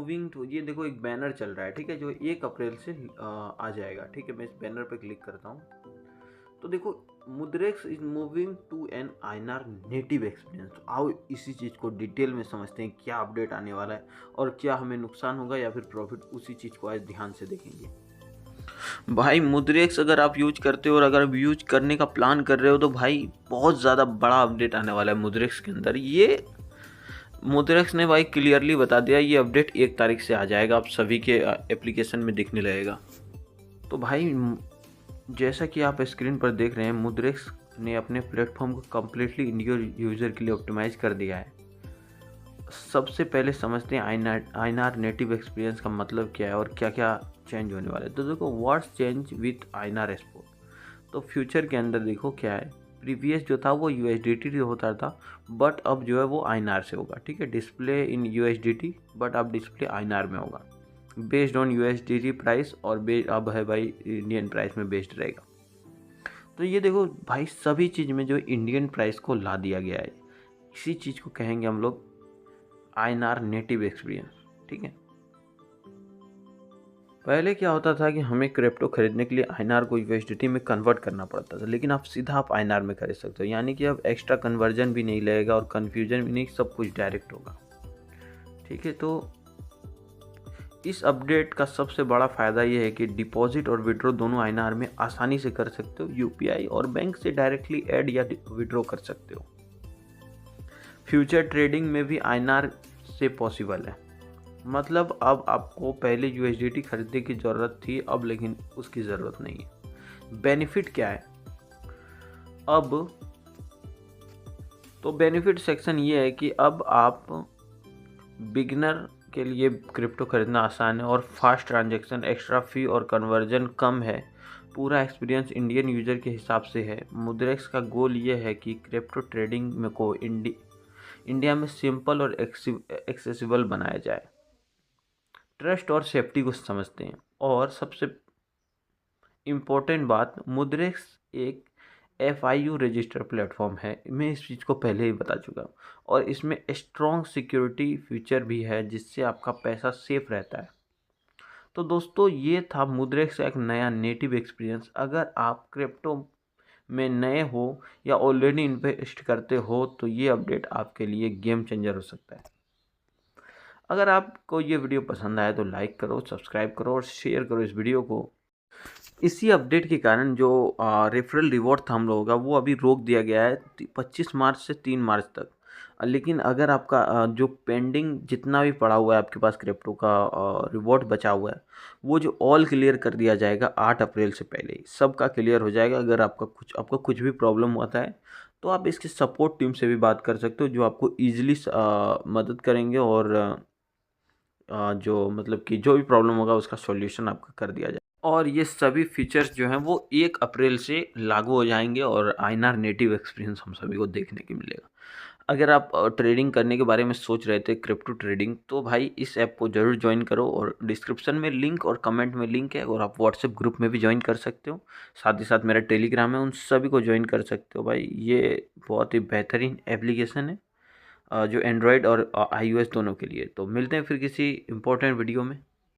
Moving to, ये देखो एक बैनर चल रहा है, ठीक है, जो 1 अप्रैल से आ जाएगा, ठीक है। मैं इस बैनर पे क्लिक करता हूँ तो देखो Mudrex is moving to an INR native experience. तो आओ इसी चीज़ को डिटेल में समझते हैं, क्या अपडेट आने वाला है और क्या हमें नुकसान होगा या फिर प्रॉफिट, उसी चीज़ को आज ध्यान से देखेंगे। भाई मुद्रेक्स अगर आप यूज करते हो और अगर आप यूज करने का प्लान कर रहे हो तो भाई बहुत ज़्यादा बड़ा अपडेट आने वाला है मुद्रेक्स के अंदर। ये मुद्रेक्स ने भाई क्लियरली बता दिया, ये अपडेट 1 तारीख से आ जाएगा, आप सभी के एप्लीकेशन में दिखने लगेगा। तो भाई जैसा कि आप स्क्रीन पर देख रहे हैं, मुद्रेक्स ने अपने प्लेटफॉर्म को कम्प्लीटली इंडियन यूज़र के लिए ऑप्टिमाइज कर दिया है। सबसे पहले समझते हैं आईएनआर नेटिव एक्सपीरियंस का मतलब क्या है और क्या क्या चेंज होने वाला है। तो देखो what's change with INR export. तो फ्यूचर के अंदर देखो क्या है, प्रीवियस जो था वो यूएसडीटी होता था, बट अब जो है वो आईएनआर से होगा, ठीक है। डिस्प्ले इन यूएसडीटी बट अब डिस्प्ले आईएनआर में होगा, बेस्ड ऑन यूएसडीटी प्राइस, और अब है भाई इंडियन प्राइस में बेस्ड रहेगा। तो ये देखो भाई सभी चीज़ में जो इंडियन प्राइस को ला दिया गया है, इसी चीज़ को कहेंगे हम लोग आईएनआर नेटिव एक्सपीरियंस, ठीक है। पहले क्या होता था कि हमें क्रिप्टो खरीदने के लिए आईएनआर को यूएसडीटी में कन्वर्ट करना पड़ता था, लेकिन अब सीधा आप आईएनआर में खरीद सकते हो, यानी कि अब एक्स्ट्रा कन्वर्जन भी नहीं लगेगा और कन्फ्यूजन भी नहीं, सब कुछ डायरेक्ट होगा, ठीक है। तो इस अपडेट का सबसे बड़ा फ़ायदा ये है कि डिपॉजिट और विड्रॉ दोनों आईएनआर में आसानी से कर सकते हो, यूपीआई और बैंक से डायरेक्टली ऐड या विड्रॉ कर सकते हो। फ्यूचर ट्रेडिंग में भी आईएनआर से पॉसिबल है, मतलब अब आपको पहले यूएसडीटी खरीदने की ज़रूरत थी, अब लेकिन उसकी ज़रूरत नहीं है। बेनिफिट क्या है अब, तो बेनिफिट सेक्शन ये है कि अब आप बिगिनर के लिए क्रिप्टो खरीदना आसान है और फास्ट ट्रांजैक्शन, एक्स्ट्रा फी और कन्वर्जन कम है। पूरा एक्सपीरियंस इंडियन यूज़र के हिसाब से है। मुद्रेक्स का गोल ये है कि क्रिप्टो ट्रेडिंग में को इंडिया में सिंपल और एक्सेसिबल बनाया जाए। ट्रस्ट और सेफ्टी को समझते हैं, और सबसे इम्पोर्टेंट बात, मुद्रेक्स एक FIU रजिस्टर प्लेटफॉर्म है, मैं इस चीज़ को पहले ही बता चुका हूँ, और इसमें स्ट्रॉन्ग सिक्योरिटी फीचर भी है जिससे आपका पैसा सेफ रहता है। तो दोस्तों ये था मुद्रेक्स का एक नया नेटिव एक्सपीरियंस। अगर आप क्रिप्टो में नए हो या ऑलरेडी इन्वेस्ट करते हो तो ये अपडेट आपके लिए गेम चेंजर हो सकता है। अगर आपको ये वीडियो पसंद आए तो लाइक करो, सब्सक्राइब करो और शेयर करो इस वीडियो को। इसी अपडेट के कारण जो रेफरल रिवॉर्ड था हम लोगों का, वो अभी रोक दिया गया है 25 मार्च से 3 मार्च तक। लेकिन अगर आपका जो पेंडिंग जितना भी पड़ा हुआ है आपके पास क्रिप्टो का रिवॉर्ड बचा हुआ है, वो जो ऑल क्लियर कर दिया जाएगा 8 अप्रैल से पहले ही, सबका क्लियर हो जाएगा। अगर आपका कुछ भी प्रॉब्लम होता है तो आप इसके सपोर्ट टीम से भी बात कर सकते हो, जो आपको ईजिली मदद करेंगे और जो मतलब कि जो भी प्रॉब्लम होगा उसका सॉल्यूशन आपका कर दिया जाए। और ये सभी फीचर्स जो हैं वो 1 अप्रैल से लागू हो जाएंगे और आईएनआर नेटिव एक्सपीरियंस हम सभी को देखने को मिलेगा। अगर आप ट्रेडिंग करने के बारे में सोच रहे थे, क्रिप्टो ट्रेडिंग, तो भाई इस ऐप को ज़रूर ज्वाइन करो, और डिस्क्रिप्शन में लिंक और कमेंट में लिंक है, और आप व्हाट्सएप ग्रुप में भी ज्वाइन कर सकते हो। साथ ही साथ मेरा टेलीग्राम है, उन सभी को ज्वाइन कर सकते हो। भाई ये बहुत ही बेहतरीन एप्लीकेशन है जो एंड्रॉयड और iOS दोनों के लिए। तो मिलते हैं फिर किसी इंपॉर्टेंट वीडियो में।